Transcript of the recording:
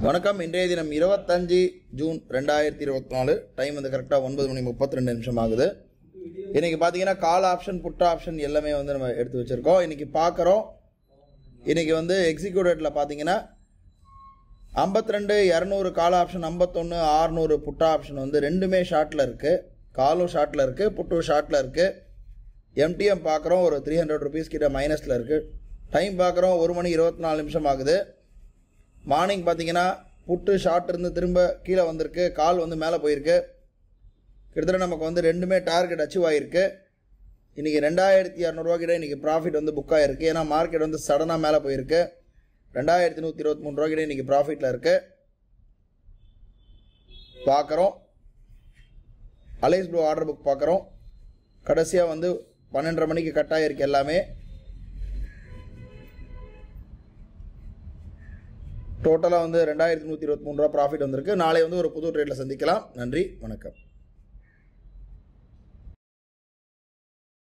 வணக்கம். இன்றைய தினம் 25 ஜூன் 2024. டைம் வந்து கரெக்டாக 9:32 ஆகுது. இன்னைக்கு பார்த்தீங்கன்னா கால் ஆப்ஷன் புட் ஆப்ஷன் எல்லாமே வந்து நம்ம எடுத்து வச்சிருக்கோம். இன்னைக்கு பார்க்குறோம். இன்னைக்கு வந்து எக்ஸிக்யூட்டிவ்ல பார்த்தீங்கன்னா 52 200 கால் ஆப்ஷன், 51 600 புட் ஆப்ஷன் வந்து ரெண்டுமே ஷார்ட்டில் இருக்குது. காலும் ஷார்ட்டில் இருக்குது, புட்டும் ஷார்ட்டில் இருக்குது. எம்டிஎம் பார்க்குறோம் ஒரு 300 ருபீஸ் கிட்ட மைனஸில் இருக்குது. டைம் பார்க்குறோம் 1:24 ஆகுது. மார்னிங் பார்த்தீங்கன்னா புட்டு ஷார்ட் இருந்து திரும்ப கீழே வந்திருக்கு, கால் வந்து மேலே போயிருக்கு. கிட்டத்தட்ட நமக்கு வந்து ரெண்டுமே டார்கெட் அச்சீவ் ஆகிருக்கு. இன்றைக்கி 2200 கிட்ட இன்றைக்கி ப்ராஃபிட் வந்து புக் ஆகிருக்கு. ஏன்னா மார்க்கெட் வந்து சடனாக மேலே போயிருக்கு. 2123 கிட்ட இன்றைக்கி ப்ராஃபிட்டில் இருக்குது. பார்க்குறோம் அலைஸ் ப்ளூ ஆர்டர் புக் பார்க்குறோம். கடைசியாக வந்து 12:30 மணிக்கு கட் ஆகிருக்கு எல்லாமே. டோட்டலாக வந்து 2123 ப்ராஃபிட் வந்திருக்கு. நாளை வந்து ஒரு புது ட்ரேடில் சந்திக்கலாம். நன்றி, வணக்கம்.